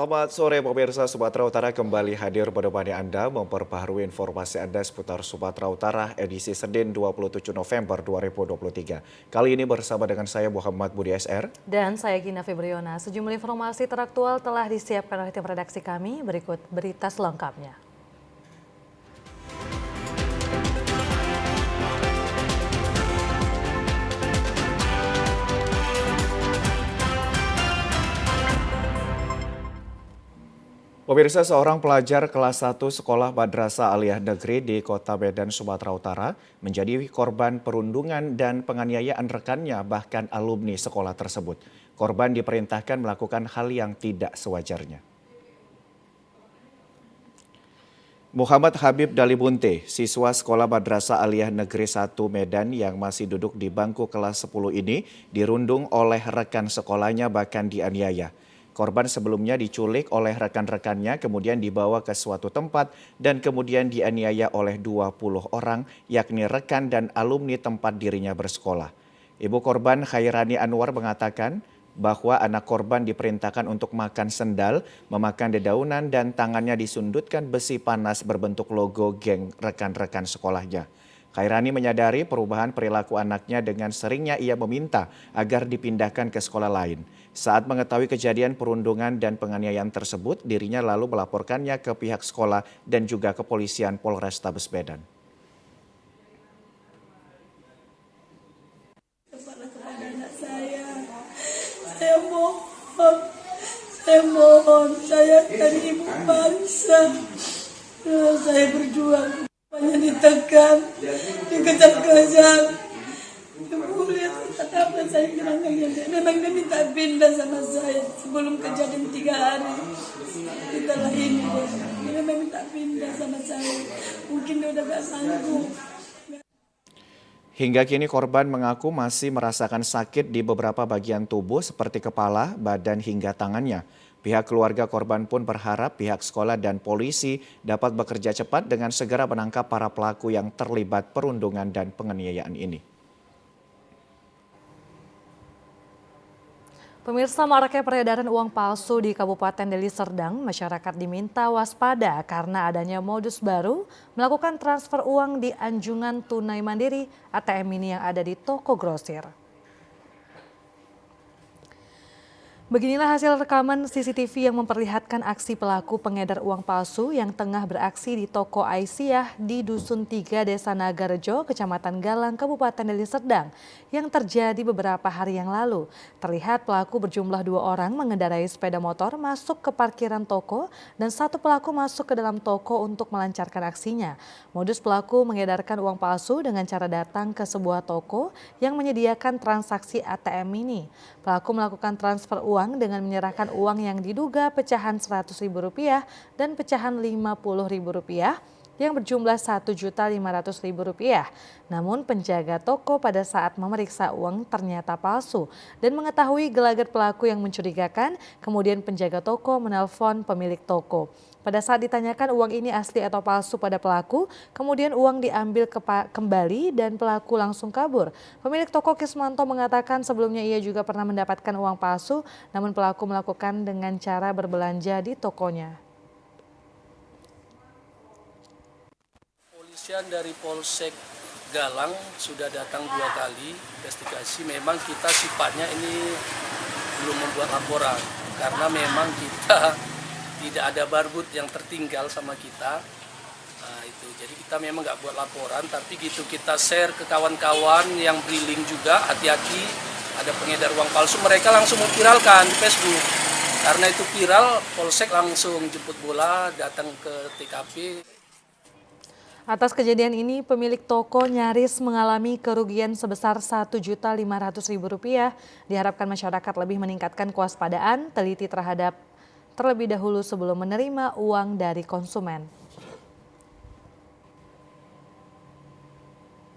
Selamat sore pemirsa. Sumatera Utara kembali hadir pada Anda memperbaharui informasi Anda seputar Sumatera Utara edisi Senin 27 November 2023. Kali ini bersama dengan saya Muhammad Budi SR. Dan saya Gina Febriona. Sejumlah informasi teraktual telah disiapkan oleh tim redaksi kami. Berikut berita selengkapnya. Pemirsa, seorang pelajar kelas 1 Sekolah Madrasah Aliyah Negeri di Kota Medan, Sumatera Utara menjadi korban perundungan dan penganiayaan rekannya bahkan alumni sekolah tersebut. Korban diperintahkan melakukan hal yang tidak sewajarnya. Muhammad Habib Dalibunte, siswa Sekolah Madrasah Aliyah Negeri 1 Medan yang masih duduk di bangku kelas 10 ini dirundung oleh rekan sekolahnya bahkan dianiaya. Korban sebelumnya diculik oleh rekan-rekannya kemudian dibawa ke suatu tempat dan kemudian dianiaya oleh 20 orang yakni rekan dan alumni tempat dirinya bersekolah. Ibu korban Khairani Anwar mengatakan bahwa anak korban diperintahkan untuk makan sendal, memakan dedaunan dan tangannya disundutkan besi panas berbentuk logo geng rekan-rekan sekolahnya. Khairani menyadari perubahan perilaku anaknya dengan seringnya ia meminta agar dipindahkan ke sekolah lain. Saat mengetahui kejadian perundungan dan penganiayaan tersebut, dirinya lalu melaporkannya ke pihak sekolah dan juga kepolisian Polrestabes Medan. Kepada anak saya mohon, saya dari ibu bangsa, saya berjuang. Banyak ditekan, dikejar-kejar. Ibu lihat apa saya bilang kalian. Memang dia minta pindah sama saya sebelum kejadian 3 hari. Setelah ini dia memang minta pindah sama saya. Mungkin dia udah gak sanggup. Hingga kini korban mengaku masih merasakan sakit di beberapa bagian tubuh seperti kepala, badan hingga tangannya. Pihak keluarga korban pun berharap pihak sekolah dan polisi dapat bekerja cepat dengan segera menangkap para pelaku yang terlibat perundungan dan penganiayaan ini. Pemirsa, maraknya peredaran uang palsu di Kabupaten Deli Serdang, masyarakat diminta waspada karena adanya modus baru melakukan transfer uang di anjungan tunai mandiri ATM Mini yang ada di toko grosir. Beginilah hasil rekaman CCTV yang memperlihatkan aksi pelaku pengedar uang palsu yang tengah beraksi di toko Aisyah di Dusun 3 Desa Nagarejo, Kecamatan Galang, Kabupaten Deli Serdang yang terjadi beberapa hari yang lalu. Terlihat pelaku berjumlah 2 orang mengendarai sepeda motor masuk ke parkiran toko dan satu pelaku masuk ke dalam toko untuk melancarkan aksinya. Modus pelaku mengedarkan uang palsu dengan cara datang ke sebuah toko yang menyediakan transaksi ATM Mini. Pelaku melakukan transfer uang dengan menyerahkan uang yang diduga pecahan Rp100.000 dan pecahan Rp50.000 yang berjumlah Rp1.500.000. Namun penjaga toko pada saat memeriksa uang ternyata palsu dan mengetahui gelagat pelaku yang mencurigakan, kemudian penjaga toko menelpon pemilik toko. Pada saat ditanyakan uang ini asli atau palsu pada pelaku, kemudian uang diambil kembali dan pelaku langsung kabur. Pemilik toko Kismanto mengatakan sebelumnya ia juga pernah mendapatkan uang palsu, namun pelaku melakukan dengan cara berbelanja di tokonya. Polisian dari Polsek Galang sudah datang 2 kali investigasi. Memang kita sifatnya ini belum membuat laporan karena memang kita tidak ada barbut yang tertinggal sama kita. Nah, itu. Jadi kita memang nggak buat laporan, tapi gitu kita share ke kawan-kawan yang briling juga, hati-hati ada pengedar uang palsu, mereka langsung memviralkan di Facebook. Karena itu viral, Polsek langsung jemput bola, datang ke TKP. Atas kejadian ini, pemilik toko nyaris mengalami kerugian sebesar Rp1.500.000. Diharapkan masyarakat lebih meningkatkan kewaspadaan, teliti terlebih dahulu sebelum menerima uang dari konsumen.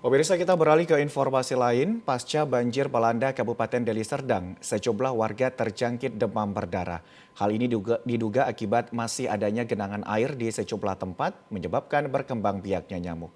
Pemirsa, kita beralih ke informasi lain. Pasca banjir melanda Kabupaten Deli Serdang, sejumlah warga terjangkit demam berdarah. Hal ini diduga akibat masih adanya genangan air di sejumlah tempat, menyebabkan berkembang biaknya nyamuk.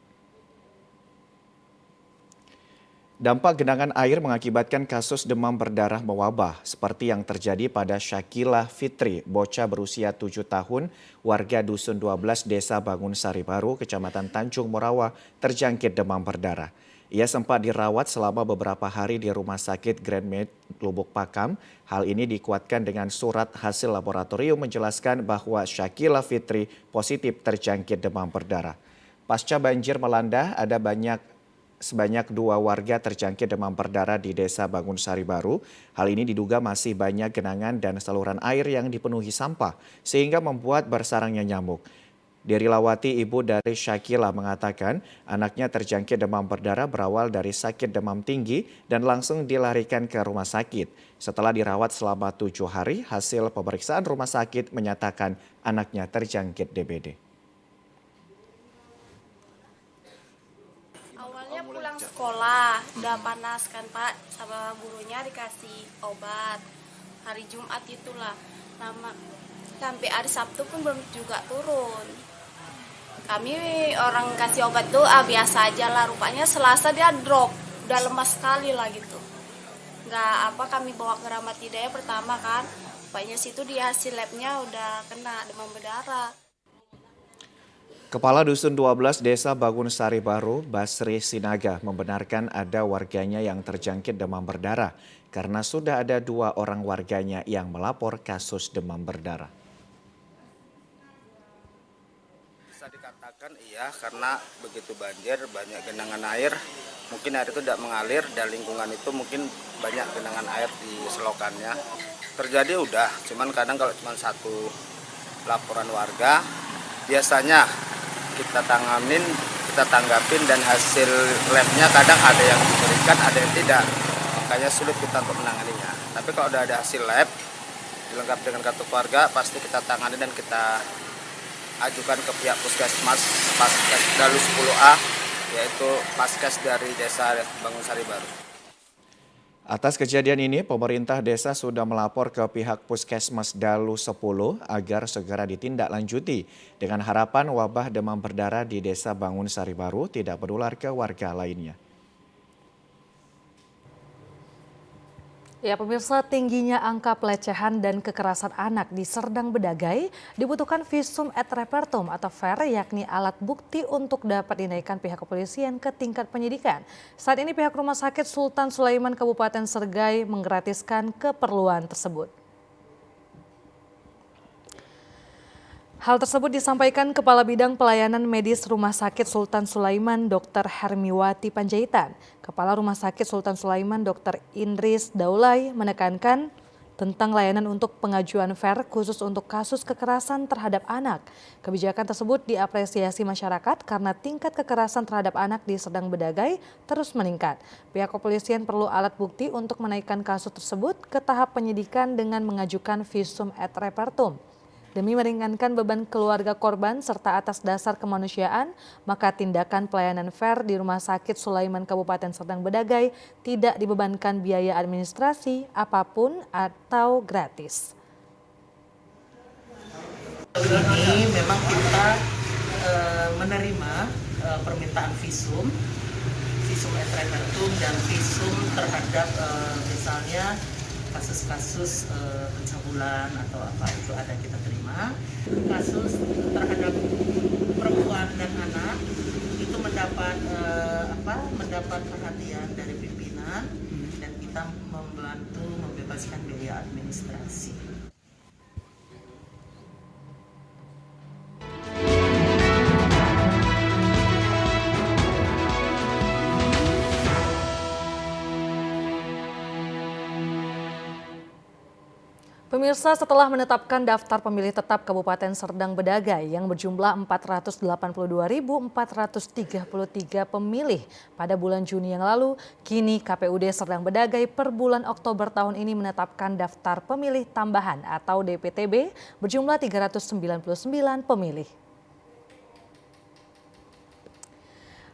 Dampak genangan air mengakibatkan kasus demam berdarah mewabah, seperti yang terjadi pada Syakila Fitri, bocah berusia 7 tahun, warga Dusun 12 Desa Bangun Sari Baru, Kecamatan Tanjung Morawa, terjangkit demam berdarah. Ia sempat dirawat selama beberapa hari di Rumah Sakit Grand Med Lubuk Pakam. Hal ini dikuatkan dengan surat hasil laboratorium menjelaskan bahwa Syakila Fitri positif terjangkit demam berdarah. Pasca banjir melanda, ada sebanyak 2 warga terjangkit demam berdarah di Desa Bangun Sari Baru. Hal ini diduga masih banyak genangan dan saluran air yang dipenuhi sampah, sehingga membuat bersarangnya nyamuk. Derilawati, ibu dari Syakila, mengatakan anaknya terjangkit demam berdarah berawal dari sakit demam tinggi dan langsung dilarikan ke rumah sakit. Setelah dirawat selama 7 hari, hasil pemeriksaan rumah sakit menyatakan anaknya terjangkit DBD. Awalnya pulang sekolah, udah panas kan Pak, sama gurunya dikasih obat. Hari Jumat itulah, sampai hari Sabtu pun belum juga turun. Kami orang kasih obat tuh biasa aja lah, rupanya Selasa dia drop, udah lemas sekali lah gitu. Kami bawa ke Rahmat Hidayah pertama kan, rupanya situ di hasil labnya udah kena demam berdarah. Kepala Dusun 12 Desa Bangun Sari Baru, Basri Sinaga, membenarkan ada warganya yang terjangkit demam berdarah karena sudah ada 2 orang warganya yang melapor kasus demam berdarah. Bisa dikatakan iya, karena begitu banjir, banyak genangan air, mungkin air itu tidak mengalir dan lingkungan itu mungkin banyak genangan air di selokannya. Terjadi udah, cuman kadang kalau cuma 1 laporan warga, biasanya kita tanggapin dan hasil labnya kadang ada yang diberikan, ada yang tidak. Makanya sulit kita untuk menanganinya. Tapi kalau udah ada hasil lab, dilengkapi dengan kartu keluarga, pasti kita tangani dan kita ajukan ke pihak Puskesmas Paskes Dalu 10A, yaitu Paskes dari Desa Bangun Sari Baru. Atas kejadian ini, pemerintah desa sudah melapor ke pihak Puskesmas Dalu 10 agar segera ditindaklanjuti dengan harapan wabah demam berdarah di Desa Bangun Sari Baru tidak menular ke warga lainnya. Ya pemirsa, tingginya angka pelecehan dan kekerasan anak di Serdang Bedagai dibutuhkan visum et repertum atau VER, yakni alat bukti untuk dapat dinaikkan pihak kepolisian ke tingkat penyidikan. Saat ini pihak Rumah Sakit Sultan Sulaiman Kabupaten Sergai menggratiskan keperluan tersebut. Hal tersebut disampaikan Kepala Bidang Pelayanan Medis Rumah Sakit Sultan Sulaiman Dr. Hermiwati Panjaitan. Kepala Rumah Sakit Sultan Sulaiman Dr. Indris Daulay menekankan tentang layanan untuk pengajuan VER khusus untuk kasus kekerasan terhadap anak. Kebijakan tersebut diapresiasi masyarakat karena tingkat kekerasan terhadap anak di Serdang Bedagai terus meningkat. Pihak kepolisian perlu alat bukti untuk menaikkan kasus tersebut ke tahap penyidikan dengan mengajukan visum et repertum. Demi meringankan beban keluarga korban serta atas dasar kemanusiaan, maka tindakan pelayanan VER di Rumah Sakit Sulaiman Kabupaten Serdang Bedagai tidak dibebankan biaya administrasi apapun atau gratis. Ini memang kita menerima permintaan visum et repertum dan visum terhadap misalnya kasus-kasus pencabulan atau apa itu ada kita terima. Kasus terhadap perempuan dan anak itu mendapat perhatian dari pimpinan dan kita membantu membebaskan biaya administrasi. Pemirsa, setelah menetapkan daftar pemilih tetap Kabupaten Serdang Bedagai yang berjumlah 482.433 pemilih pada bulan Juni yang lalu, kini KPUD Serdang Bedagai per bulan Oktober tahun ini menetapkan daftar pemilih tambahan atau DPTB berjumlah 399 pemilih.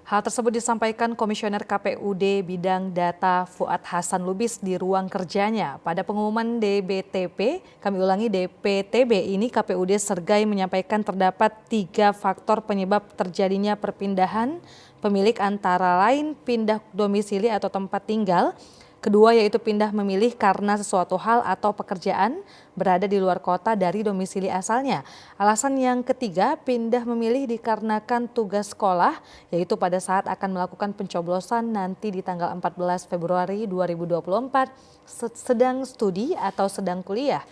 Hal tersebut disampaikan Komisioner KPUD Bidang Data Fuad Hasan Lubis di ruang kerjanya. Pada pengumuman DBTP, kami ulangi DPTB ini KPUD Sergai menyampaikan terdapat 3 faktor penyebab terjadinya perpindahan pemilik antara lain pindah domisili atau tempat tinggal. Kedua yaitu pindah memilih karena sesuatu hal atau pekerjaan berada di luar kota dari domisili asalnya. Alasan yang ketiga, pindah memilih dikarenakan tugas sekolah, yaitu pada saat akan melakukan pencoblosan nanti di tanggal 14 Februari 2024, sedang studi atau sedang kuliah.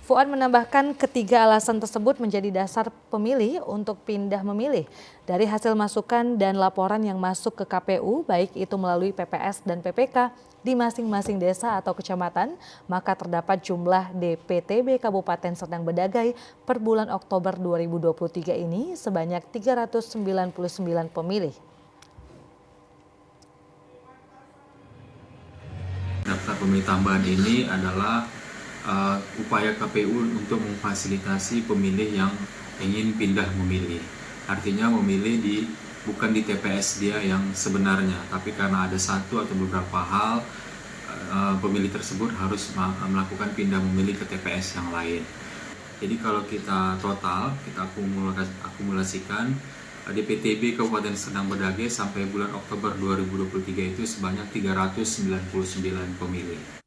Fuad menambahkan ketiga alasan tersebut menjadi dasar pemilih untuk pindah memilih. Dari hasil masukan dan laporan yang masuk ke KPU, baik itu melalui PPS dan PPK di masing-masing desa atau kecamatan, maka terdapat jumlah DPTB Kabupaten Serdang Bedagai per bulan Oktober 2023 ini sebanyak 399 pemilih. Daftar pemilih tambahan ini adalah upaya KPU untuk memfasilitasi pemilih yang ingin pindah memilih. Artinya memilih bukan di TPS dia yang sebenarnya, tapi karena ada satu atau beberapa hal pemilih tersebut harus melakukan pindah memilih ke TPS yang lain. Jadi kalau kita total, kita akumulasikan DPTB Kabupaten Serdang Bedagai sampai bulan Oktober 2023 itu sebanyak 399 pemilih.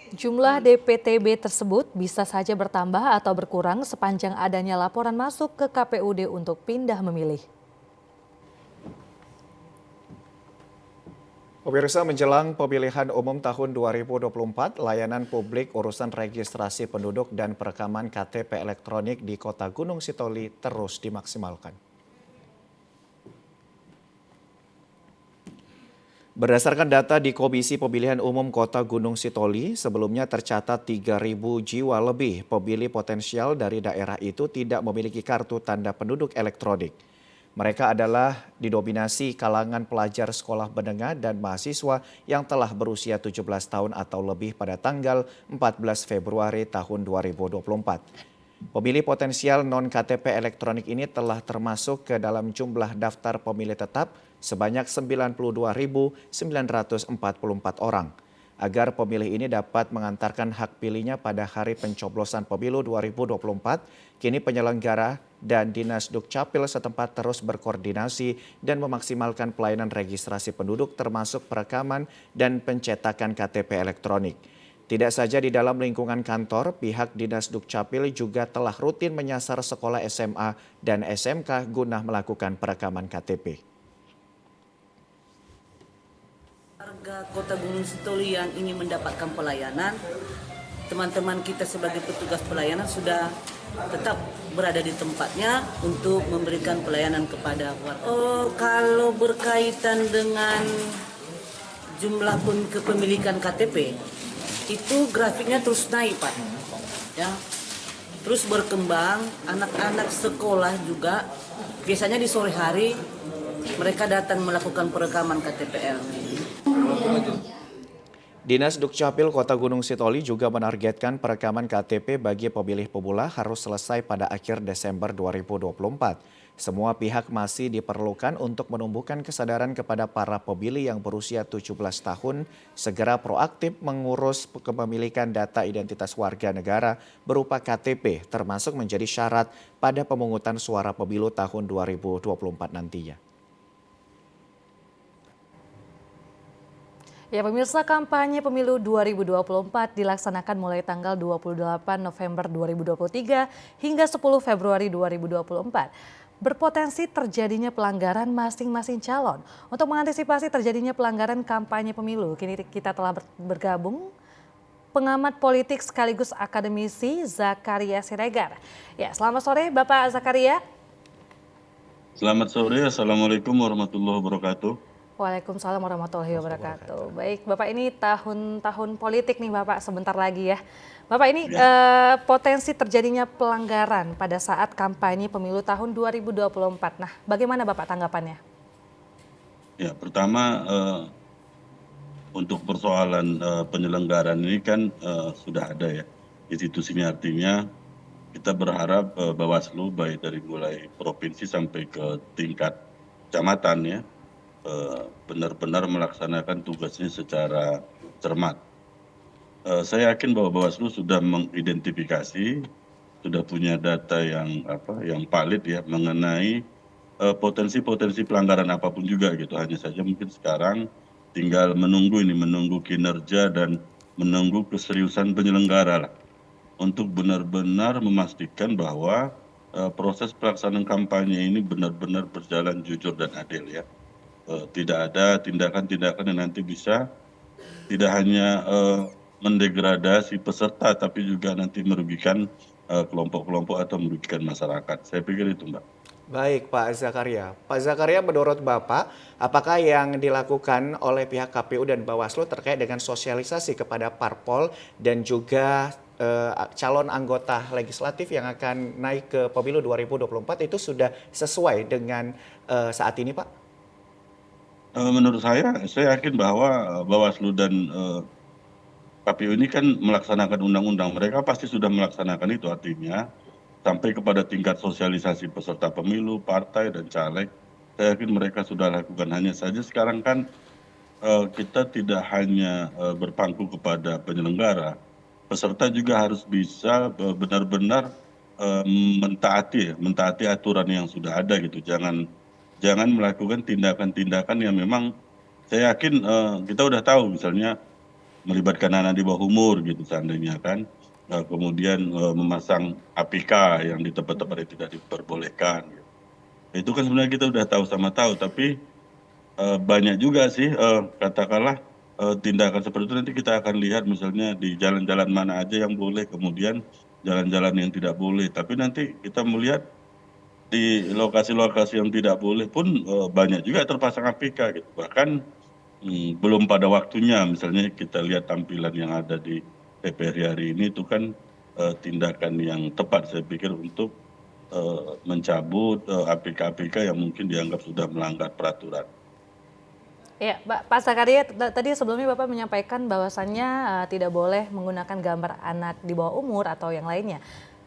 Jumlah DPTB tersebut bisa saja bertambah atau berkurang sepanjang adanya laporan masuk ke KPUD untuk pindah memilih. Pemirsa, menjelang pemilihan umum tahun 2024, layanan publik urusan registrasi penduduk dan perekaman KTP elektronik di Kota Gunung Sitoli terus dimaksimalkan. Berdasarkan data di Komisi Pemilihan Umum Kota Gunung Sitoli, sebelumnya tercatat 3.000 jiwa lebih pemilih potensial dari daerah itu tidak memiliki kartu tanda penduduk elektronik. Mereka adalah didominasi kalangan pelajar sekolah menengah dan mahasiswa yang telah berusia 17 tahun atau lebih pada tanggal 14 Februari tahun 2024. Pemilih potensial non-KTP elektronik ini telah termasuk ke dalam jumlah daftar pemilih tetap sebanyak 92.944 orang. Agar pemilih ini dapat mengantarkan hak pilihnya pada hari pencoblosan pemilu 2024, kini penyelenggara dan Dinas Dukcapil setempat terus berkoordinasi dan memaksimalkan pelayanan registrasi penduduk termasuk perekaman dan pencetakan KTP elektronik. Tidak saja di dalam lingkungan kantor, pihak Dinas Dukcapil juga telah rutin menyasar sekolah SMA dan SMK guna melakukan perekaman KTP. Warga Kota Gunung Sitoli yang ingin mendapatkan pelayanan, teman-teman kita sebagai petugas pelayanan sudah tetap berada di tempatnya untuk memberikan pelayanan kepada warga. Kalau berkaitan dengan jumlah kepemilikan KTP, itu grafiknya terus naik, Pak. Ya, terus berkembang. Anak-anak sekolah juga biasanya di sore hari mereka datang melakukan perekaman KTPL. Dinas Dukcapil Kota Gunung Sitoli juga menargetkan perekaman KTP bagi pemilih pemula harus selesai pada akhir Desember 2024. Semua pihak masih diperlukan untuk menumbuhkan kesadaran kepada para pemilih yang berusia 17 tahun segera proaktif mengurus kepemilikan data identitas warga negara berupa KTP termasuk menjadi syarat pada pemungutan suara pemilu tahun 2024 nantinya. Ya, pemirsa, kampanye pemilu 2024 dilaksanakan mulai tanggal 28 November 2023 hingga 10 Februari 2024. Berpotensi terjadinya pelanggaran masing-masing calon. Untuk mengantisipasi terjadinya pelanggaran kampanye pemilu, kini kita telah bergabung pengamat politik sekaligus akademisi Zakaria Siregar. Ya, selamat sore Bapak Zakaria. Selamat sore, Assalamualaikum warahmatullahi wabarakatuh. Waalaikumsalam warahmatullahi wabarakatuh. Baik, Bapak, ini tahun politik nih Bapak, sebentar lagi ya. Bapak, ini potensi terjadinya pelanggaran pada saat kampanye pemilu tahun 2024. Nah, bagaimana Bapak tanggapannya? Ya, pertama untuk persoalan penyelenggaraan ini kan sudah ada ya institusinya, artinya kita berharap Bawaslu baik dari mulai provinsi sampai ke tingkat kecamatan ya, benar-benar melaksanakan tugasnya secara cermat. Saya yakin bahwa Bawaslu sudah mengidentifikasi, sudah punya data yang valid ya mengenai potensi-potensi pelanggaran apapun juga gitu. Hanya saja mungkin sekarang tinggal menunggu kinerja dan menunggu keseriusan penyelenggara lah untuk benar-benar memastikan bahwa proses pelaksanaan kampanye ini benar-benar berjalan jujur dan adil ya. Tidak ada tindakan-tindakan yang nanti bisa tidak hanya mendegradasi peserta tapi juga nanti merugikan kelompok-kelompok atau merugikan masyarakat. Saya pikir itu, Mbak. Baik, Pak Zakaria. Pak Zakaria, menurut Bapak, apakah yang dilakukan oleh pihak KPU dan Bawaslu terkait dengan sosialisasi kepada parpol dan juga calon anggota legislatif yang akan naik ke pemilu 2024 itu sudah sesuai dengan saat ini, Pak? Menurut saya yakin bahwa Bawaslu dan KPU ini kan melaksanakan undang-undang. Mereka pasti sudah melaksanakan itu, artinya sampai kepada tingkat sosialisasi peserta pemilu, partai, dan caleg. Saya yakin mereka sudah lakukan. Hanya saja sekarang kan kita tidak hanya berpangku kepada penyelenggara. Peserta juga harus bisa benar-benar mentaati aturan yang sudah ada gitu. Jangan melakukan tindakan-tindakan yang memang saya yakin kita udah tahu, misalnya melibatkan anak di bawah umur gitu seandainya kan, kemudian memasang APK yang di tempat-tempat yang tidak diperbolehkan gitu. Itu kan sebenarnya kita udah tahu tapi banyak juga sih katakanlah tindakan seperti itu. Nanti kita akan lihat misalnya di jalan-jalan mana aja yang boleh, kemudian jalan-jalan yang tidak boleh, tapi nanti kita melihat di lokasi-lokasi yang tidak boleh pun banyak juga terpasang APK gitu. Bahkan belum pada waktunya, misalnya kita lihat tampilan yang ada di TVRI hari ini itu kan tindakan yang tepat saya pikir untuk mencabut APK-APK yang mungkin dianggap sudah melanggar peraturan. Ya, Pak Zakaria, tadi sebelumnya Bapak menyampaikan bahwasannya tidak boleh menggunakan gambar anak di bawah umur atau yang lainnya.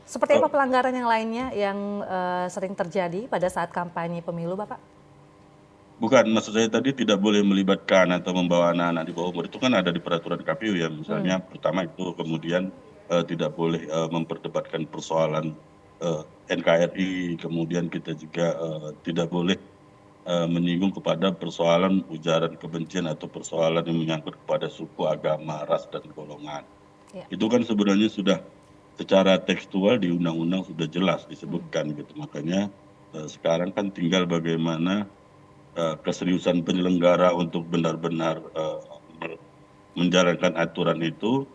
Seperti apa pelanggaran yang lainnya yang sering terjadi pada saat kampanye pemilu, Bapak? Bukan, maksud saya tadi tidak boleh melibatkan atau membawa anak-anak di bawah umur. Itu kan ada di peraturan KPU ya, misalnya pertama itu, kemudian tidak boleh memperdebatkan persoalan NKRI, kemudian kita juga tidak boleh menyinggung kepada persoalan ujaran kebencian atau persoalan yang menyangkut kepada suku, agama, ras, dan golongan. Ya. Itu kan sebenarnya sudah secara tekstual di undang-undang sudah jelas disebutkan gitu. Makanya sekarang kan tinggal bagaimana keseriusan penyelenggara untuk benar-benar menjalankan aturan itu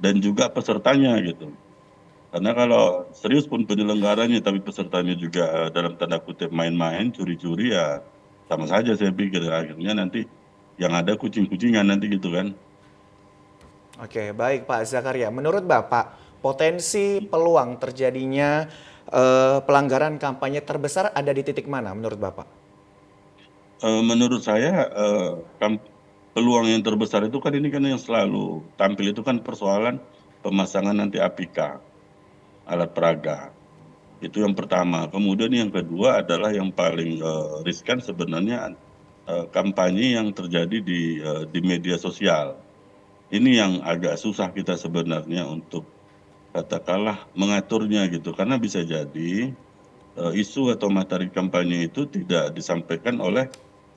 dan juga pesertanya gitu. Karena kalau serius pun penyelenggaranya tapi pesertanya juga dalam tanda kutip main-main, curi-curi, ya sama saja saya pikir. Akhirnya nanti yang ada kucing-kucingan nanti gitu kan. Oke, baik Pak Zakaria. Menurut Bapak, potensi peluang terjadinya pelanggaran kampanye terbesar ada di titik mana menurut Bapak? Menurut saya peluang yang terbesar itu kan ini kan yang selalu tampil itu kan persoalan pemasangan nanti APK, alat peraga. Itu yang pertama. Kemudian yang kedua adalah yang paling riskan sebenarnya kampanye yang terjadi di media sosial. Ini yang agak susah kita sebenarnya untuk katakanlah mengaturnya gitu. Karena bisa jadi isu atau materi kampanye itu tidak disampaikan oleh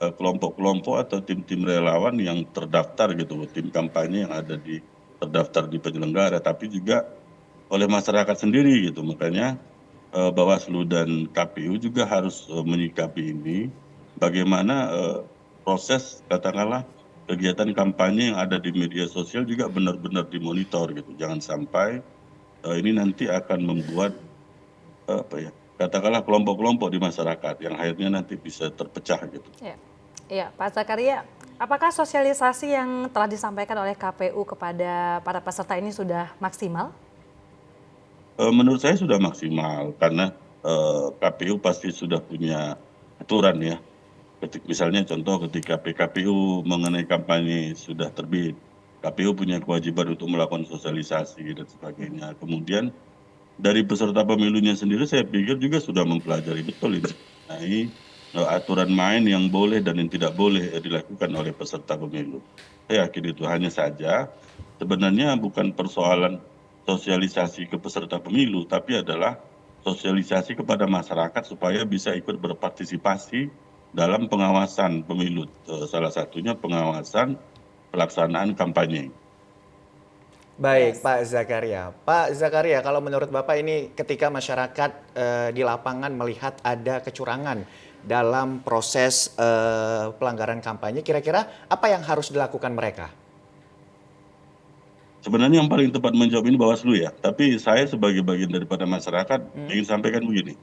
kelompok-kelompok atau tim-tim relawan yang terdaftar gitu, tim kampanye yang ada terdaftar di penyelenggara, tapi juga oleh masyarakat sendiri gitu. Makanya Bawaslu dan KPU juga harus menyikapi ini, bagaimana proses katakanlah kegiatan kampanye yang ada di media sosial juga benar-benar dimonitor gitu. Jangan sampai ini nanti akan membuat katakanlah kelompok-kelompok di masyarakat yang akhirnya nanti bisa terpecah gitu. Ya, Pak Zakaria, apakah sosialisasi yang telah disampaikan oleh KPU kepada para peserta ini sudah maksimal? Menurut saya sudah maksimal karena KPU pasti sudah punya aturan ya. Misalnya contoh ketika PKPU mengenai kampanye sudah terbit, KPU punya kewajiban untuk melakukan sosialisasi dan sebagainya. Kemudian dari peserta pemilunya sendiri saya pikir juga sudah mempelajari betul ini mengenai aturan main yang boleh dan yang tidak boleh dilakukan oleh peserta pemilu. Saya yakin itu, hanya saja sebenarnya bukan persoalan sosialisasi ke peserta pemilu, tapi adalah sosialisasi kepada masyarakat supaya bisa ikut berpartisipasi dalam pengawasan pemilu. Salah satunya pengawasan pelaksanaan kampanye. Baik, Pak Zakaria. Pak Zakaria, kalau menurut Bapak ini ketika masyarakat di lapangan melihat ada kecurangan dalam proses pelanggaran kampanye, kira-kira apa yang harus dilakukan mereka? Sebenarnya yang paling tepat menjawab ini Bawaslu ya, tapi saya sebagai bagian daripada masyarakat ingin sampaikan begini.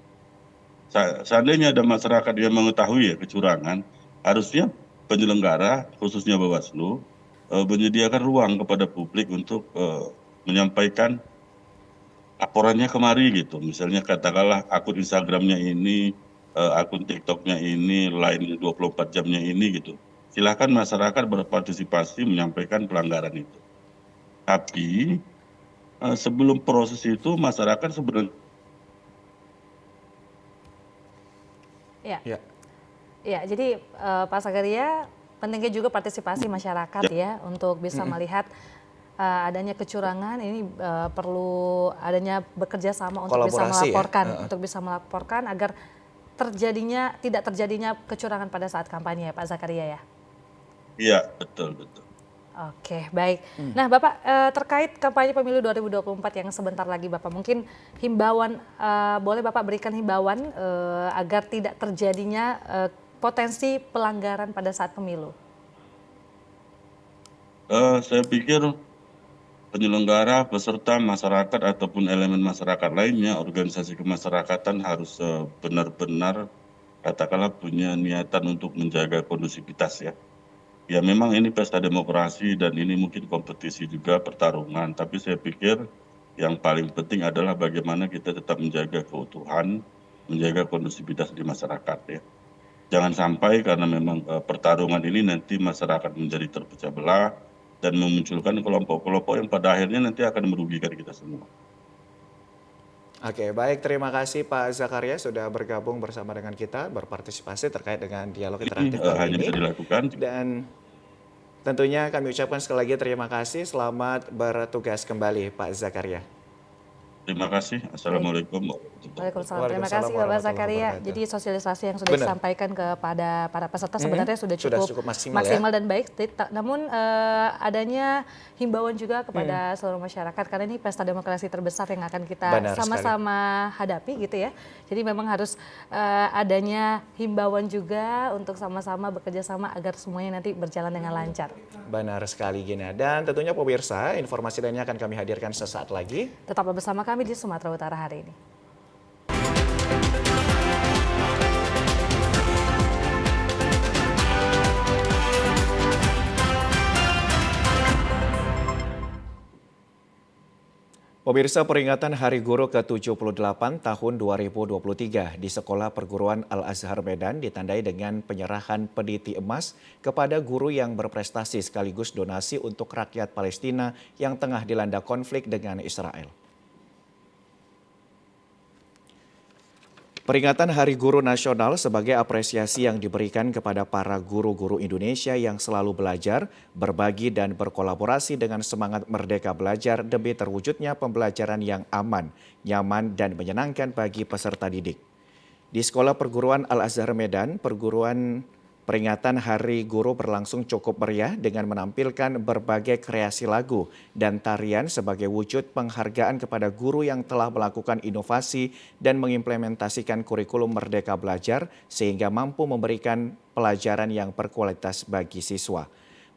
Seandainya ada masyarakat yang mengetahui ya kecurangan, harusnya penyelenggara, khususnya Bawaslu, menyediakan ruang kepada publik untuk menyampaikan laporannya kemari gitu. Misalnya katakanlah akun Instagramnya ini, akun TikToknya ini, Line 24 jamnya ini gitu. Silakan masyarakat berpartisipasi menyampaikan pelanggaran itu. Tapi sebelum proses itu masyarakat sebenarnya Ya, jadi Pak Zakaria, pentingnya juga partisipasi masyarakat ya untuk bisa melihat adanya kecurangan. Ini perlu adanya bekerja sama untuk bisa melaporkan, untuk bisa melaporkan agar tidak terjadinya kecurangan pada saat kampanye ya Pak Zakaria ya. Iya, betul. Oke, baik. Nah, Bapak terkait kampanye pemilu 2024 yang sebentar lagi, Bapak mungkin himbauan, boleh Bapak berikan himbauan agar tidak terjadinya potensi pelanggaran pada saat pemilu? Saya pikir penyelenggara, peserta, masyarakat ataupun elemen masyarakat lainnya, organisasi kemasyarakatan harus benar-benar katakanlah punya niatan untuk menjaga kondusivitas ya. Ya memang ini pesta demokrasi dan ini mungkin kompetisi juga, pertarungan. Tapi saya pikir yang paling penting adalah bagaimana kita tetap menjaga keutuhan, menjaga kondusivitas di masyarakat ya. Jangan sampai karena memang pertarungan ini nanti masyarakat menjadi terpecah belah dan memunculkan kelompok-kelompok yang pada akhirnya nanti akan merugikan kita semua. Oke, baik. Terima kasih Pak Zakaria sudah bergabung bersama dengan kita, berpartisipasi terkait dengan dialog interaktif kali Hanya ini. bisa dilakukan. Dan tentunya kami ucapkan sekali lagi terima kasih. Selamat bertugas kembali Pak Zakaria. Terima kasih. Assalamualaikum. Waalaikumsalam. Terima kasih Bapak Zakaria. Jadi sosialisasi yang sudah disampaikan kepada para peserta sebenarnya sudah cukup maksimal dan baik. Namun adanya himbauan juga kepada seluruh masyarakat karena ini pesta demokrasi terbesar yang akan kita sama-sama hadapi gitu ya. Jadi memang harus adanya himbauan juga untuk sama-sama bekerja sama agar semuanya nanti berjalan dengan lancar. Benar sekali Gina. Dan tentunya pemirsa, informasi lainnya akan kami hadirkan sesaat lagi. Tetaplah bersama kami di Sumatera Utara hari ini. Pemirsa, peringatan Hari Guru ke-78 tahun 2023 di Sekolah Perguruan Al-Azhar Medan ditandai dengan penyerahan peniti emas kepada guru yang berprestasi sekaligus donasi untuk rakyat Palestina yang tengah dilanda konflik dengan Israel. Peringatan Hari Guru Nasional sebagai apresiasi yang diberikan kepada para guru-guru Indonesia yang selalu belajar, berbagi dan berkolaborasi dengan semangat merdeka belajar demi terwujudnya pembelajaran yang aman, nyaman dan menyenangkan bagi peserta didik. Di Sekolah Perguruan Al-Azhar Medan, peringatan Hari Guru berlangsung cukup meriah dengan menampilkan berbagai kreasi lagu dan tarian sebagai wujud penghargaan kepada guru yang telah melakukan inovasi dan mengimplementasikan kurikulum Merdeka Belajar sehingga mampu memberikan pelajaran yang berkualitas bagi siswa.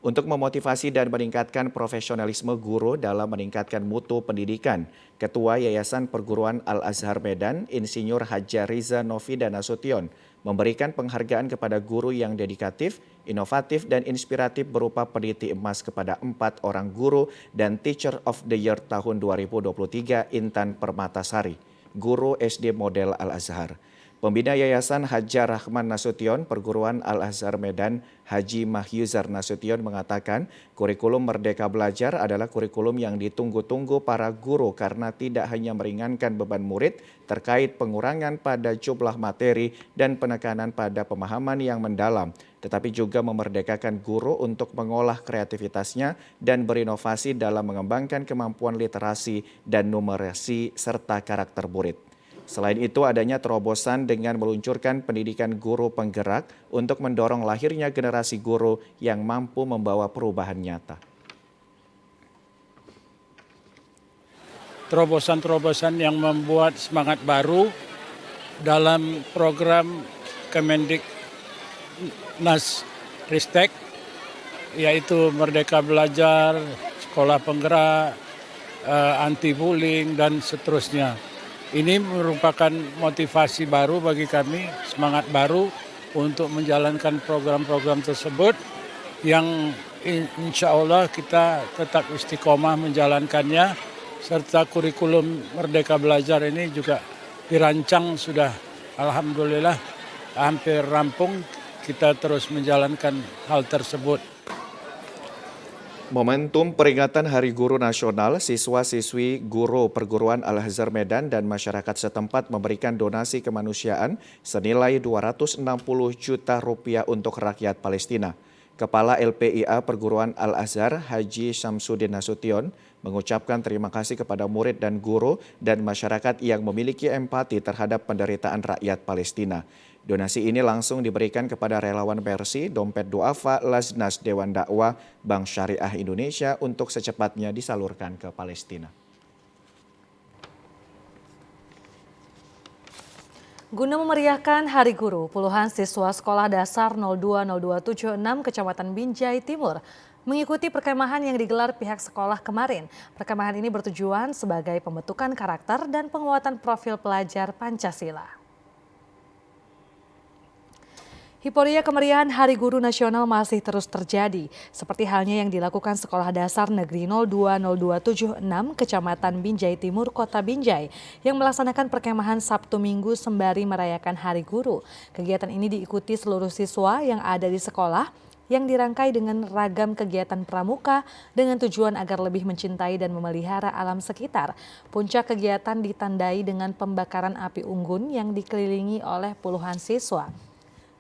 Untuk memotivasi dan meningkatkan profesionalisme guru dalam meningkatkan mutu pendidikan, Ketua Yayasan Perguruan Al-Azhar Medan, Insinyur Haja Riza Novida Nasution, memberikan penghargaan kepada guru yang dedikatif, inovatif, dan inspiratif berupa peniti emas kepada 4 orang guru dan Teacher of the Year tahun 2023 Intan Permatasari, guru SD model Al-Azhar. Pembina Yayasan Hajar Rahman Nasution Perguruan Al-Azhar Medan, Haji Mahyuzar Nasution mengatakan kurikulum Merdeka Belajar adalah kurikulum yang ditunggu-tunggu para guru karena tidak hanya meringankan beban murid terkait pengurangan pada jumlah materi dan penekanan pada pemahaman yang mendalam, tetapi juga memerdekakan guru untuk mengolah kreativitasnya dan berinovasi dalam mengembangkan kemampuan literasi dan numerasi serta karakter murid. Selain itu, adanya terobosan dengan meluncurkan pendidikan guru penggerak untuk mendorong lahirnya generasi guru yang mampu membawa perubahan nyata. Terobosan-terobosan yang membuat semangat baru dalam program Kemendiknas Ristek, yaitu Merdeka Belajar, Sekolah Penggerak, Anti Bullying, dan seterusnya. Ini merupakan motivasi baru bagi kami, semangat baru untuk menjalankan program-program tersebut yang insya Allah kita tetap istiqomah menjalankannya, serta kurikulum Merdeka Belajar ini juga dirancang sudah alhamdulillah hampir rampung, kita terus menjalankan hal tersebut. Momentum peringatan Hari Guru Nasional, siswa-siswi guru Perguruan Al-Azhar Medan dan masyarakat setempat memberikan donasi kemanusiaan senilai 260 juta rupiah untuk rakyat Palestina. Kepala LPIA Perguruan Al-Azhar, Haji Syamsuddin Nasution, mengucapkan terima kasih kepada murid dan guru dan masyarakat yang memiliki empati terhadap penderitaan rakyat Palestina. Donasi ini langsung diberikan kepada relawan Mercy, Dompet Duafa, Laznas Dewan Dakwah, Bank Syariah Indonesia untuk secepatnya disalurkan ke Palestina. Guna memeriahkan Hari Guru, puluhan siswa Sekolah Dasar 020276 Kecamatan Binjai Timur mengikuti perkemahan yang digelar pihak sekolah kemarin. Perkemahan ini bertujuan sebagai pembentukan karakter dan penguatan profil pelajar Pancasila. Hiporia kemeriahan Hari Guru Nasional masih terus terjadi, seperti halnya yang dilakukan Sekolah Dasar Negeri 020276 Kecamatan Binjai Timur, Kota Binjai, yang melaksanakan perkemahan Sabtu Minggu sembari merayakan Hari Guru. Kegiatan ini diikuti seluruh siswa yang ada di sekolah, yang dirangkai dengan ragam kegiatan pramuka dengan tujuan agar lebih mencintai dan memelihara alam sekitar. Puncak kegiatan ditandai dengan pembakaran api unggun yang dikelilingi oleh puluhan siswa.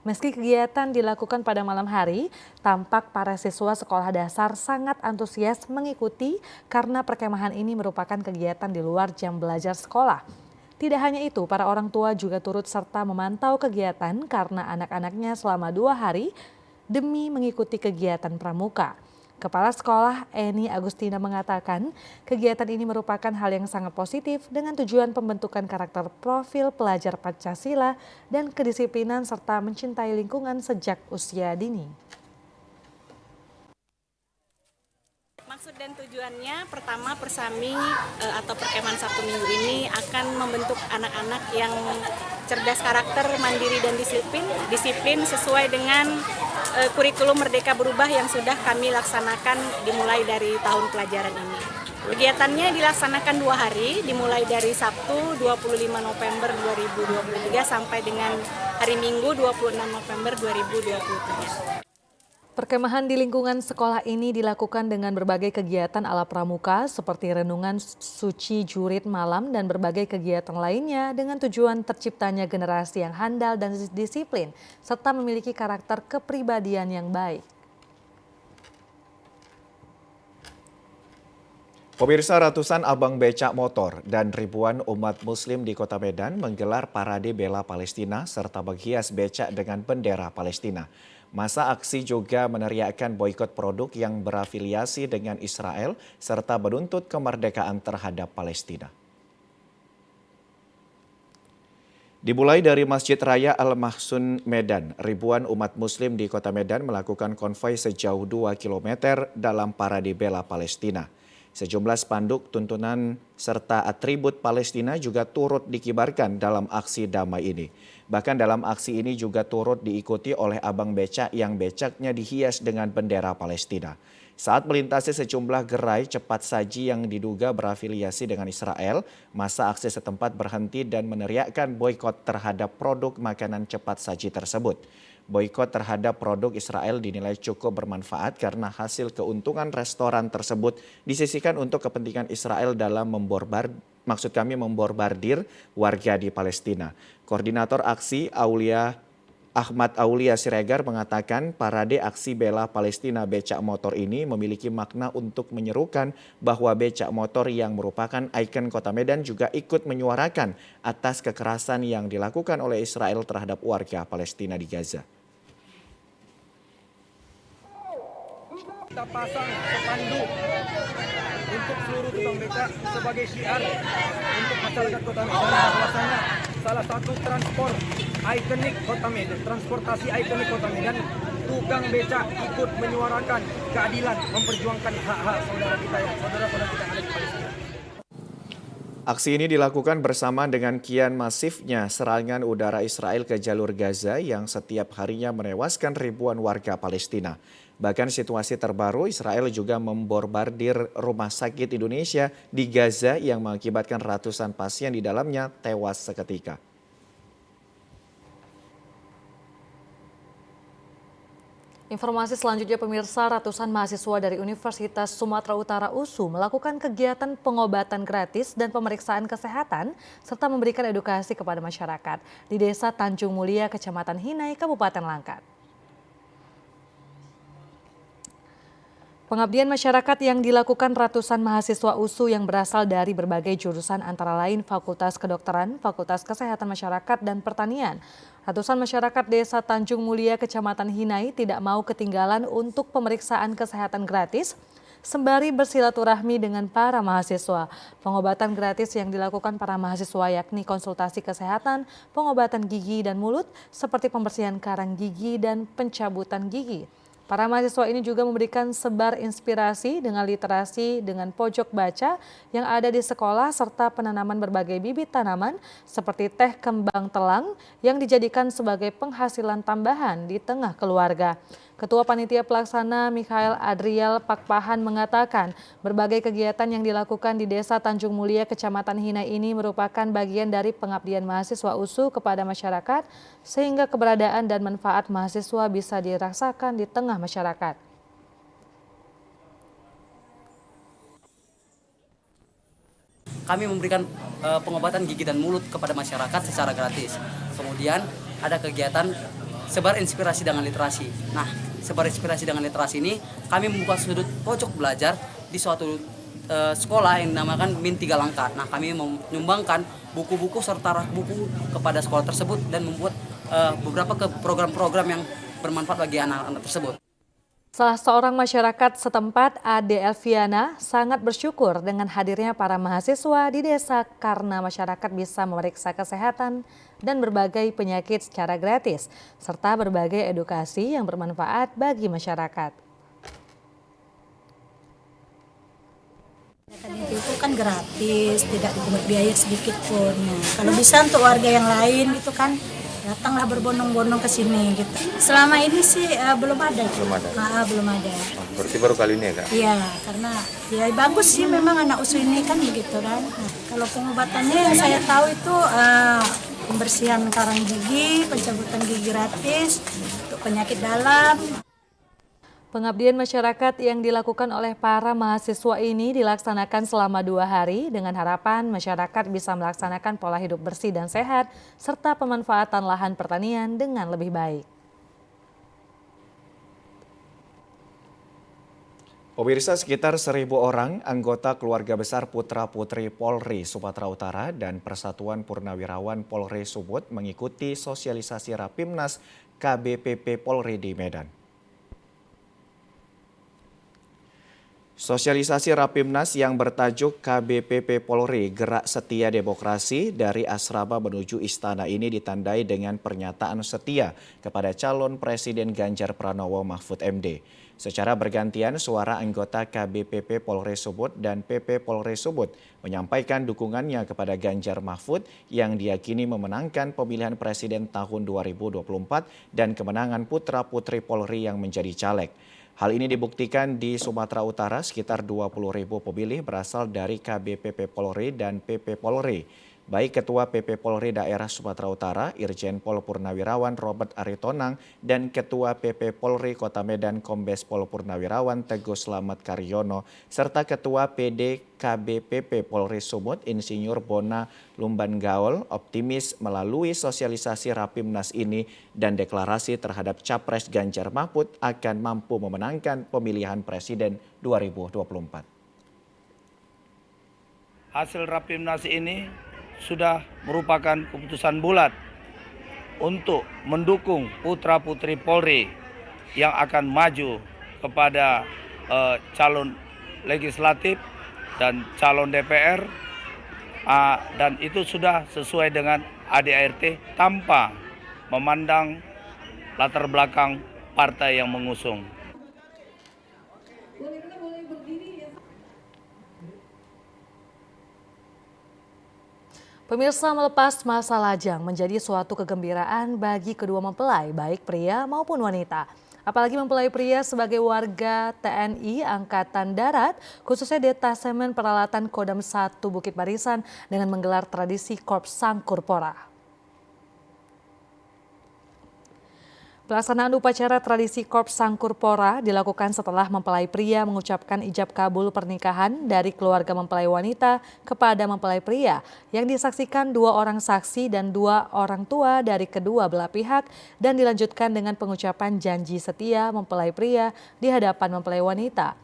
Meski kegiatan dilakukan pada malam hari, tampak para siswa sekolah dasar sangat antusias mengikuti karena perkemahan ini merupakan kegiatan di luar jam belajar sekolah. Tidak hanya itu, para orang tua juga turut serta memantau kegiatan karena anak-anaknya selama 2 hari demi mengikuti kegiatan pramuka. Kepala Sekolah Eni Agustina mengatakan kegiatan ini merupakan hal yang sangat positif dengan tujuan pembentukan karakter profil pelajar Pancasila dan kedisiplinan serta mencintai lingkungan sejak usia dini. Maksud dan tujuannya pertama Persami atau perkemahan Sabtu Minggu ini akan membentuk anak-anak yang cerdas karakter, mandiri dan disiplin sesuai dengan kurikulum Merdeka Berubah yang sudah kami laksanakan dimulai dari tahun pelajaran ini. Kegiatannya dilaksanakan 2 hari, dimulai dari Sabtu 25 November 2023 sampai dengan hari Minggu 26 November 2023. Perkemahan di lingkungan sekolah ini dilakukan dengan berbagai kegiatan ala pramuka seperti renungan suci jurit malam dan berbagai kegiatan lainnya dengan tujuan terciptanya generasi yang handal dan disiplin serta memiliki karakter kepribadian yang baik. Pemirsa, ratusan abang becak motor dan ribuan umat muslim di Kota Medan menggelar parade bela Palestina serta menghias becak dengan bendera Palestina. Masa aksi juga meneriakkan boikot produk yang berafiliasi dengan Israel serta menuntut kemerdekaan terhadap Palestina. Dimulai dari Masjid Raya Al-Mahsun Medan, ribuan umat muslim di Kota Medan melakukan konvoi sejauh 2 km dalam parade bela Palestina. Sejumlah spanduk tuntunan serta atribut Palestina juga turut dikibarkan dalam aksi damai ini. Bahkan dalam aksi ini juga turut diikuti oleh abang becak yang becaknya dihias dengan bendera Palestina. Saat melintasi sejumlah gerai cepat saji yang diduga berafiliasi dengan Israel, masa aksi setempat berhenti dan meneriakkan boikot terhadap produk makanan cepat saji tersebut. Boikot terhadap produk Israel dinilai cukup bermanfaat karena hasil keuntungan restoran tersebut disisihkan untuk kepentingan Israel dalam memborbardir warga di Palestina. Koordinator aksi Ahmad Aulia Siregar mengatakan parade aksi bela Palestina becak motor ini memiliki makna untuk menyerukan bahwa becak motor yang merupakan ikon kota Medan juga ikut menyuarakan atas kekerasan yang dilakukan oleh Israel terhadap warga Palestina di Gaza. Kita pasang spanduk untuk seluruh tukang becak sebagai syiar untuk masyarakat Kota Medan, bahwasanya salah satu ikonik Kota Medan, transportasi ikonik Kota Medan, tukang becak ikut menyuarakan keadilan, memperjuangkan hak-hak saudara-saudara kita yang ada di Palestina. Aksi ini dilakukan bersama dengan kian masifnya serangan udara Israel ke jalur Gaza yang setiap harinya menewaskan ribuan warga Palestina. Bahkan situasi terbaru, Israel juga membombardir rumah sakit Indonesia di Gaza yang mengakibatkan ratusan pasien di dalamnya tewas seketika. Informasi selanjutnya pemirsa, ratusan mahasiswa dari Universitas Sumatera Utara USU melakukan kegiatan pengobatan gratis dan pemeriksaan kesehatan serta memberikan edukasi kepada masyarakat di Desa Tanjung Mulia, Kecamatan Hinai, Kabupaten Langkat. Pengabdian masyarakat yang dilakukan ratusan mahasiswa USU yang berasal dari berbagai jurusan antara lain Fakultas Kedokteran, Fakultas Kesehatan Masyarakat, dan Pertanian. Ratusan masyarakat Desa Tanjung Mulia, Kecamatan Hinai tidak mau ketinggalan untuk pemeriksaan kesehatan gratis sembari bersilaturahmi dengan para mahasiswa. Pengobatan gratis yang dilakukan para mahasiswa yakni konsultasi kesehatan, pengobatan gigi dan mulut, seperti pembersihan karang gigi dan pencabutan gigi. Para mahasiswa ini juga memberikan sebar inspirasi dengan literasi dengan pojok baca yang ada di sekolah serta penanaman berbagai bibit tanaman seperti teh kembang telang yang dijadikan sebagai penghasilan tambahan di tengah keluarga. Ketua Panitia Pelaksana Mikhail Adriel Pakpahan mengatakan berbagai kegiatan yang dilakukan di Desa Tanjung Mulia, Kecamatan Hinai ini merupakan bagian dari pengabdian mahasiswa USU kepada masyarakat sehingga keberadaan dan manfaat mahasiswa bisa dirasakan di tengah masyarakat. Kami memberikan pengobatan gigi dan mulut kepada masyarakat secara gratis. Kemudian ada kegiatan sebar inspirasi dengan literasi. Nah, sebar inspirasi dengan literasi ini kami membuka sudut pojok belajar di suatu sekolah yang dinamakan Min 3 Langkat. Nah, kami menyumbangkan buku-buku serta rak buku kepada sekolah tersebut dan membuat beberapa program-program yang bermanfaat bagi anak-anak tersebut. Salah seorang masyarakat setempat, Ade Elviana, sangat bersyukur dengan hadirnya para mahasiswa di desa karena masyarakat bisa memeriksa kesehatan dan berbagai penyakit secara gratis, serta berbagai edukasi yang bermanfaat bagi masyarakat. Itu kan gratis, tidak dipungut biaya sedikit pun. Kalau bisa untuk warga yang lain itu kan datanglah berbondong-bondong ke sini gitu. Selama ini sih belum ada. Belum ada. Berarti baru kali ini ya, Kak? Iya, karena ya bagus sih memang anak USU ini kan begitu kan. Nah, kalau pengobatannya yang saya tahu itu pembersihan karang gigi, pencabutan gigi gratis untuk penyakit dalam. Pengabdian masyarakat yang dilakukan oleh para mahasiswa ini dilaksanakan selama 2 hari dengan harapan masyarakat bisa melaksanakan pola hidup bersih dan sehat serta pemanfaatan lahan pertanian dengan lebih baik. Pemirsa, sekitar 1.000 orang anggota keluarga besar putra-putri Polri Sumatera Utara dan Persatuan Purnawirawan Polri Sumut mengikuti sosialisasi Rapimnas KBPP Polri di Medan. Sosialisasi Rapimnas yang bertajuk KBPP Polri Gerak Setia Demokrasi dari asrama menuju istana ini ditandai dengan pernyataan setia kepada calon Presiden Ganjar Pranowo Mahfud MD. Secara bergantian, suara anggota KBPP Polri Sumut dan PP Polri Sumut menyampaikan dukungannya kepada Ganjar Mahfud yang diyakini memenangkan pemilihan presiden tahun 2024 dan kemenangan putra-putri Polri yang menjadi caleg. Hal ini dibuktikan di Sumatera Utara, sekitar 20.000 pemilih berasal dari KBPP Polri dan PP Polri. Baik Ketua PP Polri Daerah Sumatera Utara, Irjen Pol Purnawirawan Robert Aritonang, dan Ketua PP Polri Kota Medan Kombes Pol Purnawirawan Teguh Slamet Karyono, serta Ketua PD KBPP Polri Sumut Insinyur Bona Lumban Gaul optimis melalui sosialisasi Rapimnas ini dan deklarasi terhadap Capres Ganjar Mahfud akan mampu memenangkan pemilihan Presiden 2024. Hasil Rapimnas ini sudah merupakan keputusan bulat untuk mendukung putra-putri Polri yang akan maju kepada calon legislatif dan calon DPR, dan itu sudah sesuai dengan ADART tanpa memandang latar belakang partai yang mengusung. Pemirsa, melepas masa lajang menjadi suatu kegembiraan bagi kedua mempelai, baik pria maupun wanita. Apalagi mempelai pria sebagai warga TNI Angkatan Darat, khususnya Detasemen Peralatan Kodam 1 Bukit Barisan dengan menggelar tradisi Korps Sangkurpora. Pelaksanaan upacara tradisi Korps Sangkurpora dilakukan setelah mempelai pria mengucapkan ijab kabul pernikahan dari keluarga mempelai wanita kepada mempelai pria yang disaksikan 2 orang saksi dan 2 orang tua dari kedua belah pihak dan dilanjutkan dengan pengucapan janji setia mempelai pria di hadapan mempelai wanita.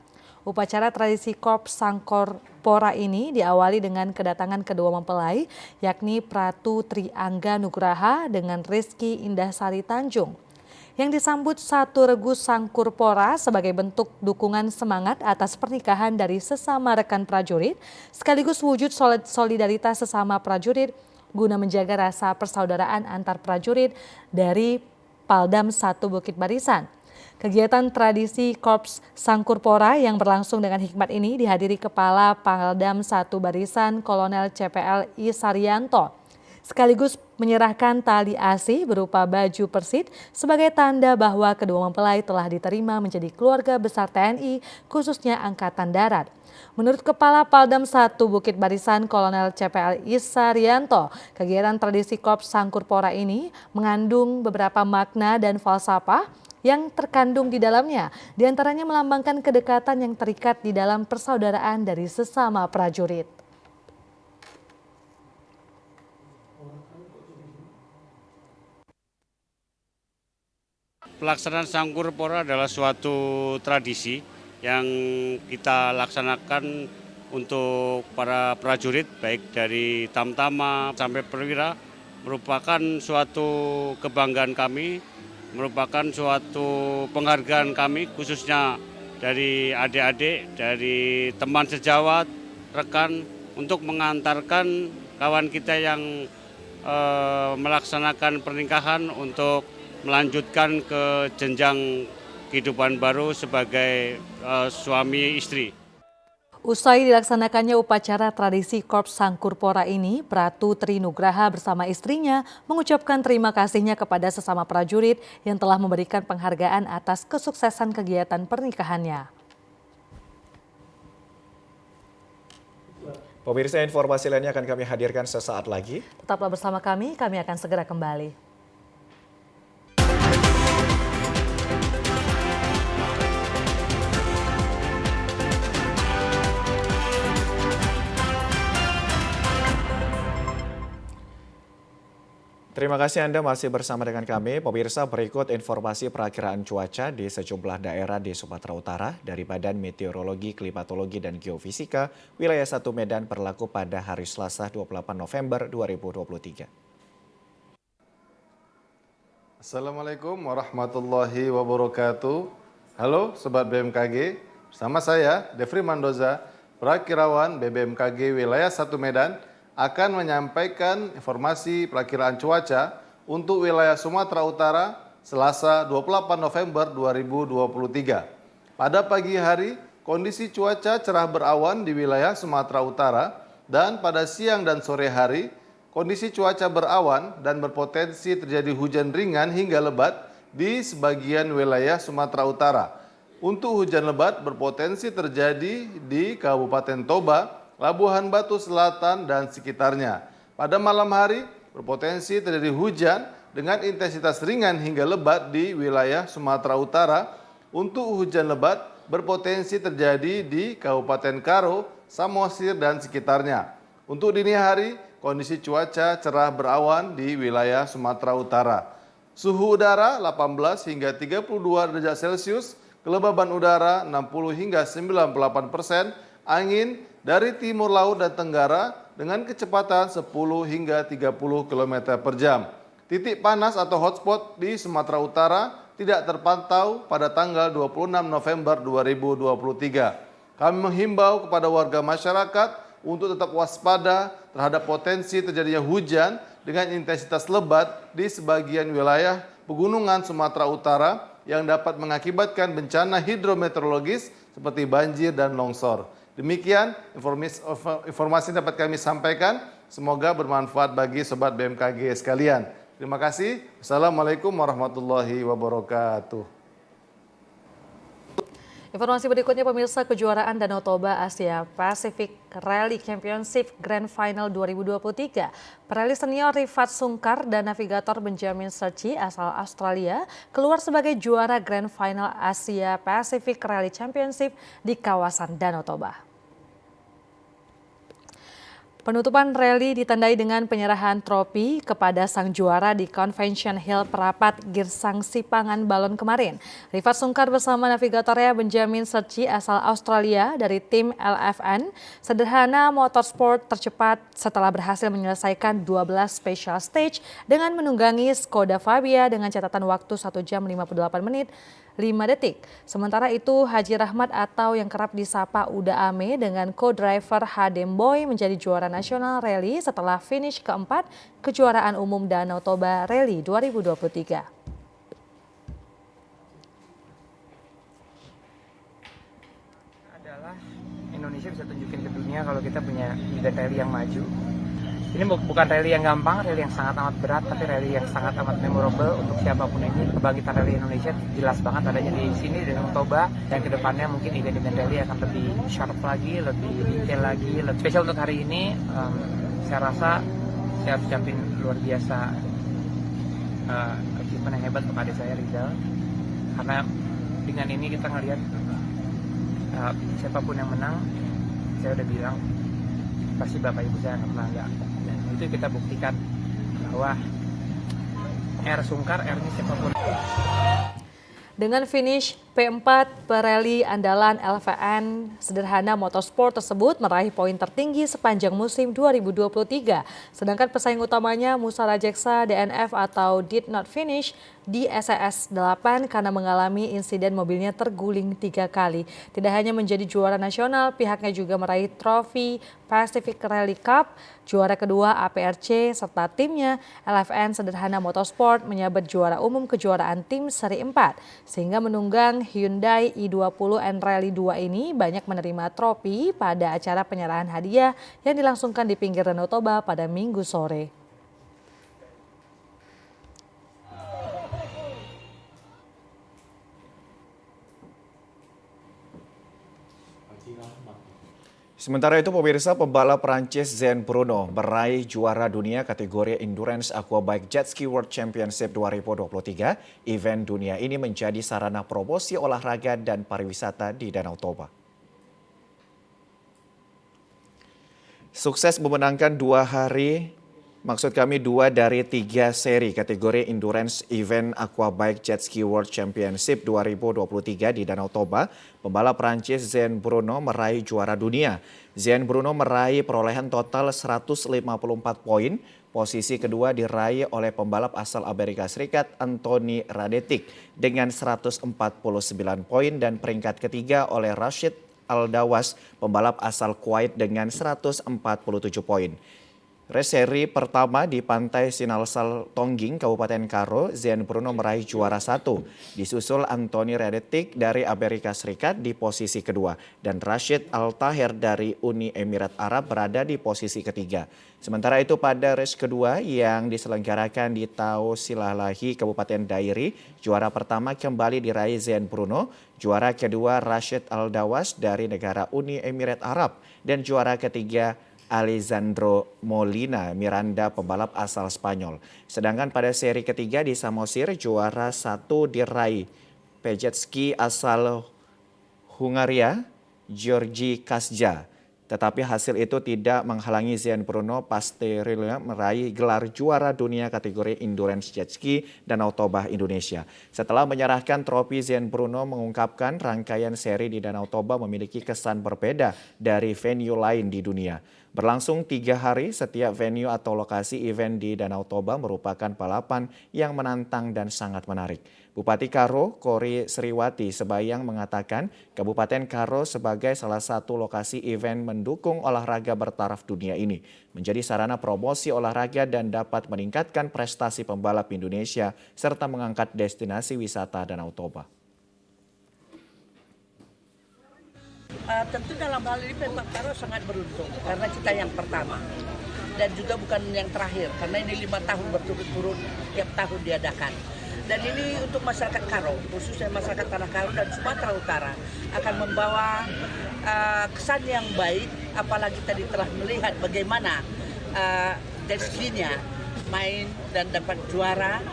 Upacara tradisi Korps Sangkurpora ini diawali dengan kedatangan kedua mempelai yakni Pratu Triangga Nugraha dengan Rizky Indahsari Tanjung yang disambut satu regu Sangkurpora sebagai bentuk dukungan semangat atas pernikahan dari sesama rekan prajurit, sekaligus wujud solidaritas sesama prajurit guna menjaga rasa persaudaraan antar prajurit dari Paldam 1 Bukit Barisan. Kegiatan tradisi Korps Sangkurpora yang berlangsung dengan hikmat ini dihadiri Kepala Paldam 1 Barisan Kolonel CPL I Saryanto, sekaligus menyerahkan tali asi berupa baju persid sebagai tanda bahwa kedua mempelai telah diterima menjadi keluarga besar TNI khususnya Angkatan Darat. Menurut Kepala Paldam 1 Bukit Barisan Kolonel CPL Isarianto, kegiatan tradisi Korps Sangkurpora ini mengandung beberapa makna dan falsafah yang terkandung di dalamnya, diantaranya melambangkan kedekatan yang terikat di dalam persaudaraan dari sesama prajurit. Pelaksanaan Sangkurpora adalah suatu tradisi yang kita laksanakan untuk para prajurit baik dari tamtama sampai perwira, merupakan suatu kebanggaan kami, merupakan suatu penghargaan kami khususnya dari adik-adik, dari teman sejawat, rekan untuk mengantarkan kawan kita yang melaksanakan pernikahan untuk melanjutkan ke jenjang kehidupan baru sebagai suami istri. Usai dilaksanakannya upacara tradisi Korps Sangkurpora ini, Pratu Trinugraha bersama istrinya mengucapkan terima kasihnya kepada sesama prajurit yang telah memberikan penghargaan atas kesuksesan kegiatan pernikahannya. Pemirsa, informasi lainnya akan kami hadirkan sesaat lagi. Tetaplah bersama kami akan segera kembali. Terima kasih Anda masih bersama dengan kami. Pemirsa, berikut informasi perakiraan cuaca di sejumlah daerah di Sumatera Utara dari Badan Meteorologi, Klimatologi, dan Geofisika. Wilayah 1 Medan berlaku pada hari Selasa 28 November 2023. Assalamualaikum warahmatullahi wabarakatuh. Halo Sobat BMKG, Bersama saya, Devri Mandoza, Perakirawan BBMKG Wilayah 1 Medan, akan menyampaikan informasi perakiraan cuaca untuk wilayah Sumatera Utara Selasa 28 November 2023. Pada pagi hari, kondisi cuaca cerah berawan di wilayah Sumatera Utara dan pada siang dan sore hari, kondisi cuaca berawan dan berpotensi terjadi hujan ringan hingga lebat di sebagian wilayah Sumatera Utara. Untuk hujan lebat berpotensi terjadi di Kabupaten Toba, Labuhan Batu Selatan, dan sekitarnya. Pada malam hari, berpotensi terjadi hujan dengan intensitas ringan hingga lebat di wilayah Sumatera Utara. Untuk hujan lebat berpotensi terjadi di Kabupaten Karo, Samosir, dan sekitarnya. Untuk dini hari, kondisi cuaca cerah berawan di wilayah Sumatera Utara. Suhu udara 18 hingga 32 derajat Celcius, kelembaban udara 60 hingga 98%, angin dari timur laut dan tenggara dengan kecepatan 10 hingga 30 km per jam. Titik panas atau hotspot di Sumatera Utara tidak terpantau pada tanggal 26 November 2023. Kami menghimbau kepada warga masyarakat untuk tetap waspada terhadap potensi terjadinya hujan dengan intensitas lebat di sebagian wilayah pegunungan Sumatera Utara yang dapat mengakibatkan bencana hidrometeorologis seperti banjir dan longsor. Demikian informasi yang dapat kami sampaikan. Semoga bermanfaat bagi Sobat BMKG sekalian. Terima kasih. Assalamualaikum warahmatullahi wabarakatuh. Informasi berikutnya pemirsa, kejuaraan Danau Toba Asia Pacific Rally Championship Grand Final 2023. Perali senior Rifat Sungkar dan navigator Benjamin Serchi asal Australia keluar sebagai juara Grand Final Asia Pacific Rally Championship di kawasan Danau Toba. Penutupan rally ditandai dengan penyerahan trofi kepada sang juara di Convention Hill Perapat Girsang Sipangan Balon kemarin. Rifat Sungkar bersama navigatornya Benjamin Serchi asal Australia dari tim LFN Sederhana Motorsport tercepat setelah berhasil menyelesaikan 12 special stage dengan menunggangi Skoda Fabia dengan catatan waktu 1 jam 58 menit 5 detik. Sementara itu Haji Rahmat atau yang kerap disapa Uda Ame dengan co-driver Hadem Boy menjadi juara nasional rally setelah finish keempat kejuaraan umum Danau Toba Rally 2023. Adalah Indonesia bisa tunjukin ke dunia kalau kita punya event rally yang maju. Ini bukan rally yang gampang, rally yang sangat amat berat, tapi rally yang sangat amat memorable untuk siapapun ini. Kebangkitan rally Indonesia jelas banget adanya di sini, di Danau Toba, dan kedepannya mungkin event-event rally akan lebih sharp lagi, lebih detail lagi, lebih spesial untuk hari ini. Saya rasa saya ucapin luar biasa achievement yang hebat kepada saya Rizal, karena dengan ini kita ngelihat siapapun yang menang, saya udah bilang pasti Bapak Ibu saya akan bangga. Dan itu kita buktikan bahwa R Sungkar, R-nya siapapun. Dengan finish P4, perali andalan LVN Sederhana Motorsport tersebut meraih poin tertinggi sepanjang musim 2023. Sedangkan pesaing utamanya Musa Rajeksa DNF atau did not finish di SES 8 karena mengalami insiden mobilnya terguling 3 kali. Tidak hanya menjadi juara nasional, pihaknya juga meraih trofi Pacific Rally Cup, juara kedua APRC, serta timnya LFN Sederhana Motorsport menyabet juara umum kejuaraan tim seri 4. Sehingga menunggang Hyundai i20 N Rally 2 ini banyak menerima trofi pada acara penyerahan hadiah yang dilangsungkan di pinggir Danau Toba pada Minggu sore. Sementara itu pemirsa, pembalap Prancis Zen Bruno meraih juara dunia kategori Endurance Aquabike Jet Ski World Championship 2023. Event dunia ini menjadi sarana promosi olahraga dan pariwisata di Danau Toba. Sukses memenangkan 2 dari 3 seri kategori Endurance Event Aquabike Jet Ski World Championship 2023 di Danau Toba, pembalap Prancis Zen Bruno meraih juara dunia. Zen Bruno meraih perolehan total 154 poin. Posisi kedua diraih oleh pembalap asal Amerika Serikat Anthony Radetic dengan 149 poin dan peringkat ketiga oleh Rashid Aldawas, pembalap asal Kuwait dengan 147 poin. Race seri pertama di Pantai Sinalsal Tongging, Kabupaten Karo, Zian Bruno meraih juara 1. Disusul Anthony Radetic dari Amerika Serikat di posisi kedua dan Rashid Al-Tahir dari Uni Emirat Arab berada di posisi ketiga. Sementara itu pada race kedua yang diselenggarakan di Tau Silalahi, Kabupaten Dairi, juara pertama kembali diraih Zian Bruno, juara kedua Rashid Aldawas dari negara Uni Emirat Arab, dan juara ketiga Alessandro Molina Miranda, pembalap asal Spanyol. Sedangkan pada seri ketiga di Samosir, juara 1 diraih pejetski asal Hungaria, Georgi Kasja. Tetapi hasil itu tidak menghalangi Zian Bruno Pasterilnya meraih gelar juara dunia kategori endurance jet ski Danau Toba Indonesia. Setelah menyerahkan trofi, Zian Bruno mengungkapkan rangkaian seri di Danau Toba memiliki kesan berbeda dari venue lain di dunia. Berlangsung 3 hari, setiap venue atau lokasi event di Danau Toba merupakan balapan yang menantang dan sangat menarik. Bupati Karo, Kori Sriwati Sebayang mengatakan Kabupaten Karo sebagai salah satu lokasi event mendukung olahraga bertaraf dunia ini, menjadi sarana promosi olahraga dan dapat meningkatkan prestasi pembalap Indonesia serta mengangkat destinasi wisata Danau Toba. Tentu dalam hal ini Pemkab Karo sangat beruntung karena kita yang pertama dan juga bukan yang terakhir karena ini 5 tahun berturut-turut tiap tahun diadakan. Dan ini untuk masyarakat Karo, khususnya masyarakat Tanah Karo dan Sumatera Utara akan membawa kesan yang baik, apalagi tadi telah melihat bagaimana jet-ski-nya main dan dapat juara.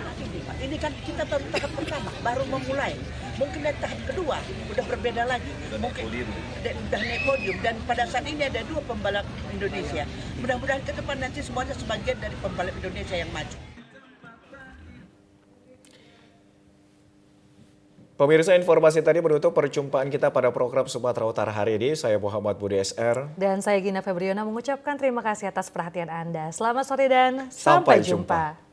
Ini kan kita baru tahap pertama, baru memulai. Mungkin dari tahap kedua udah berbeda lagi. Mungkin udah naik podium dan pada saat ini ada 2 pembalap Indonesia. Mudah-mudahan ke depan nanti semuanya sebagian dari pembalap Indonesia yang maju. Pemirsa, informasi tadi menutup perjumpaan kita pada program Sumatera Utara hari ini. Saya Muhammad Budi SR. Dan saya Gina Febriona mengucapkan terima kasih atas perhatian Anda. Selamat sore dan sampai jumpa.